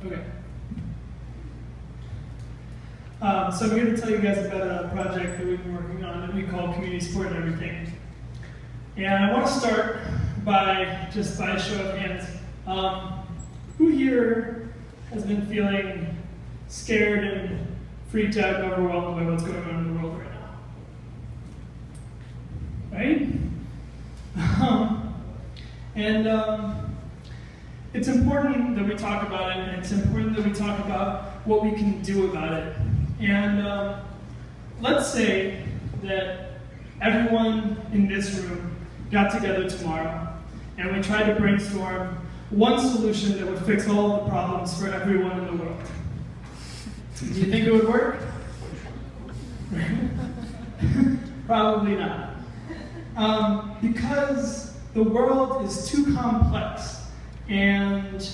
Okay. So I'm here to tell you guys about a project that we've been working on that we call Community Support and Everything. And I want to start by, just by a show of hands, who here has been feeling scared and freaked out and overwhelmed by what's going on in the world right now? Right? It's important that we talk about it, and it's important that we talk about what we can do about it. And let's say that everyone in this room got together tomorrow, and we tried to brainstorm one solution that would fix all of the problems for everyone in the world. Do you think it would work? Probably not. Because the world is too complex, and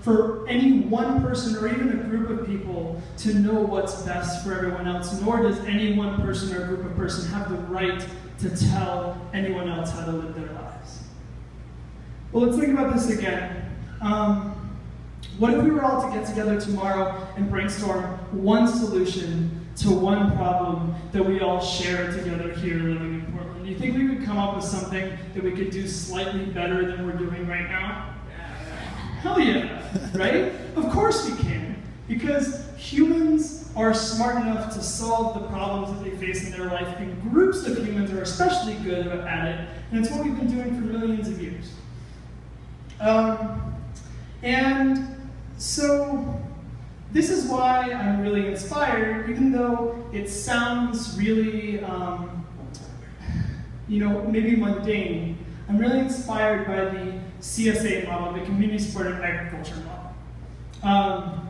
for any one person or even a group of people to know what's best for everyone else, nor does any one person or group of person have the right to tell anyone else how to live their lives. Well, let's think about this again. What if we were all to get together tomorrow and brainstorm one solution to one problem that we all share together here living in Portland? Do you think we could come up with something that we could do slightly better than we're doing right now? Hell yeah, right? Of course we can, because humans are smart enough to solve the problems that they face in their life, and groups of humans are especially good at it, and it's what we've been doing for millions of years. And so this is why I'm really inspired, even though it sounds really, maybe mundane. I'm really inspired by the CSA model, the Community Supported Agriculture model.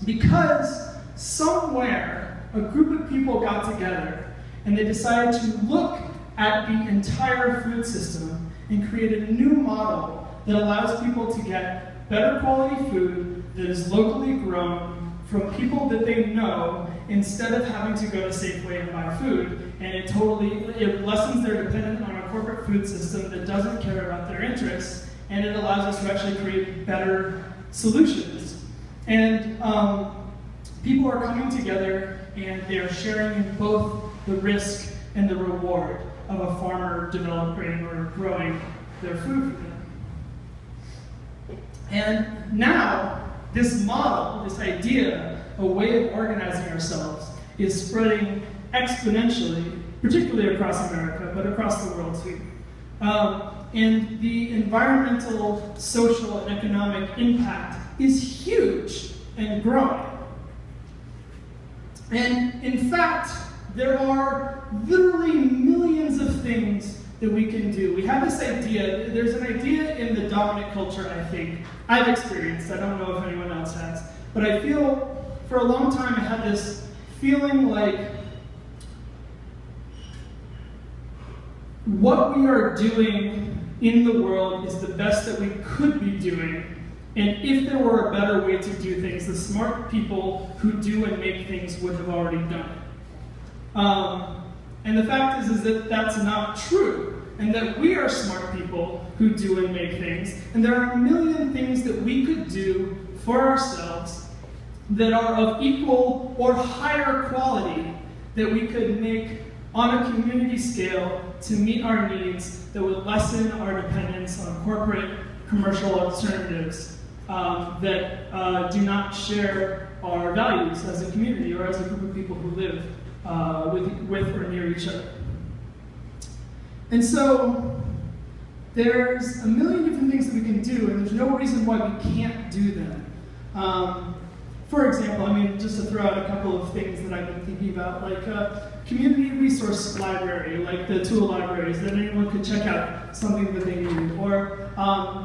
Because somewhere a group of people got together and they decided to look at the entire food system and create a new model that allows people to get better quality food that is locally grown from people that they know, instead of having to go to Safeway and buy food. And it lessens their dependence on a corporate food system that doesn't care about their interests, and it allows us to actually create better solutions. And people are coming together and they are sharing both the risk and the reward of a farmer developing or growing their food for them. And now, this model, this idea, a way of organizing ourselves, is spreading exponentially, particularly across America, but across the world too. And the environmental, social, and economic impact is huge and growing. And in fact, there are literally millions of things that we can do. We have this idea, there's an idea in the dominant culture, I think, I've experienced, I don't know if anyone else has, but I feel, for a long time I had this feeling like what we are doing in the world is the best that we could be doing, and if there were a better way to do things, the smart people who do and make things would have already done it. And the fact is that that's not true, and that we are smart people who do and make things, and there are a million things that we could do for ourselves that are of equal or higher quality that we could make on a community scale to meet our needs that would lessen our dependence on corporate commercial alternatives that do not share our values as a community or as a group of people who live with or near each other. And so there's a million different things that we can do, and there's no reason why we can't do them. For example, just to throw out a couple of things that I've been thinking about, like a community resource library, like the tool libraries that anyone could check out something that they need, or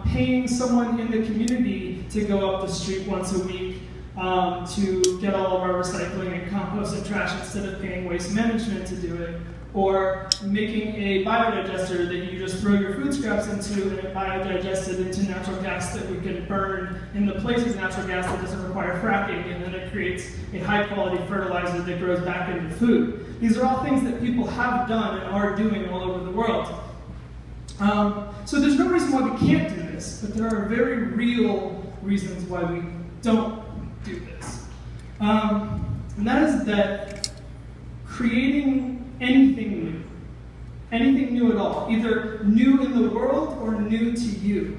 paying someone in the community to go up the street once a week to get all of our recycling and compost and trash instead of paying waste management to do it, or making a biodigester that you just throw your food scraps into and it biodigested into natural gas that we can burn in the place of natural gas that doesn't require fracking, and then it creates a high-quality fertilizer that grows back into food. These are all things that people have done and are doing all over the world. So there's no reason why we can't do this, but there are very real reasons why we don't do this. And that is that creating anything new at all, either new in the world or new to you,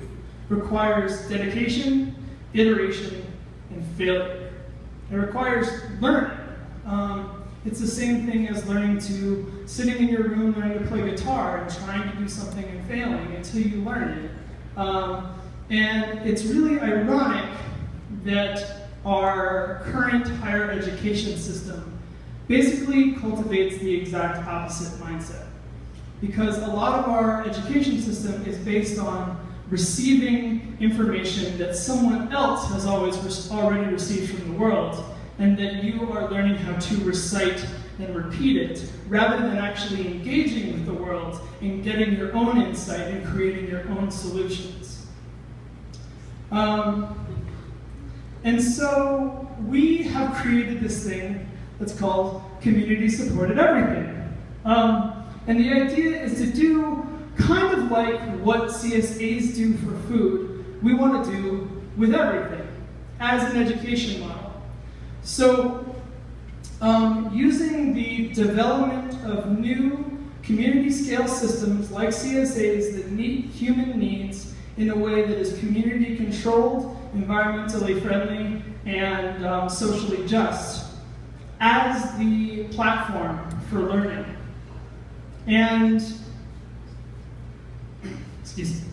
requires dedication, iteration, and failure. It requires learning. It's the same thing as learning to, sitting in your room learning to play guitar and trying to do something and failing until you learn it. And it's really ironic that our current higher education system basically cultivates the exact opposite mindset. Because a lot of our education system is based on receiving information that someone else has already received from the world, and that you are learning how to recite and repeat it, rather than actually engaging with the world and getting your own insight and creating your own solutions. And so we have created this thing that's called community-supported everything. And the idea is to do kind of like what CSAs do for food, we want to do with everything as an education model. So using the development of new community-scale systems like CSAs that meet human needs in a way that is community-controlled, environmentally friendly, and socially just as the platform for learning. And, excuse me.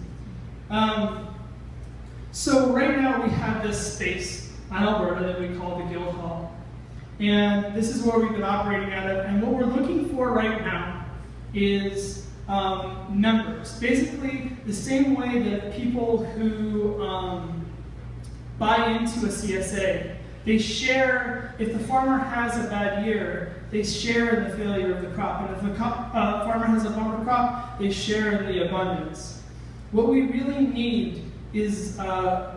So right now we have this space in Alberta that we call the Guild Hall. And this is where we've been operating out of. And what we're looking for right now is members. Basically, the same way that people who buy into a CSA, they share, if the farmer has a bad year, they share in the failure of the crop. And if the farmer has a bumper crop, they share in the abundance. What we really need is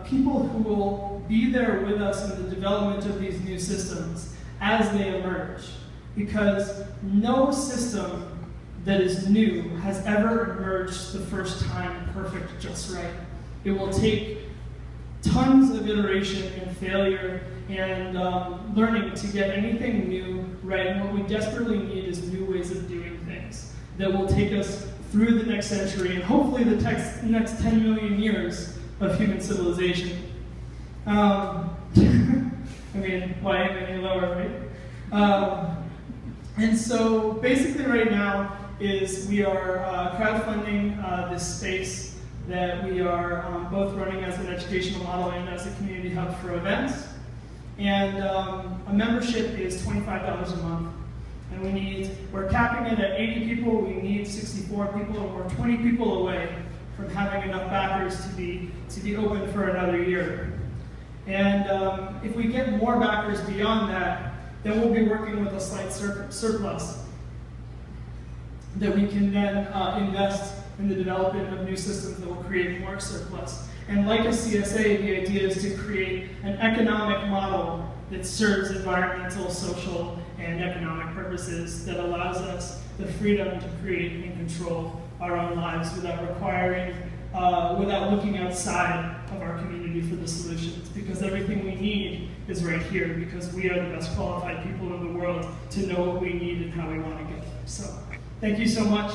people who will be there with us in the development of these new systems as they emerge. Because no system that is new has ever emerged the first time perfect, just right. It will take tons of iteration and failure and learning to get anything new right. And what we desperately need is new ways of doing things that will take us through the next century and hopefully the next 10 million years of human civilization. I mean, why aim any lower, right? And so basically right now is we are crowdfunding this space that we are both running as an educational model and as a community hub for events. And a membership is $25 a month. And we're capping it at 80 people, we need 64 people, and we're 20 people away from having enough backers to be open for another year. And if we get more backers beyond that, then we'll be working with a slight surplus that we can then invest in the development of new systems that will create more surplus. And like a CSA, the idea is to create an economic model that serves environmental, social, and economic purposes that allows us the freedom to create and control our own lives without without looking outside of our community for the solutions. Because everything we need is right here, because we are the best qualified people in the world to know what we need and how we want to get there. So, thank you so much.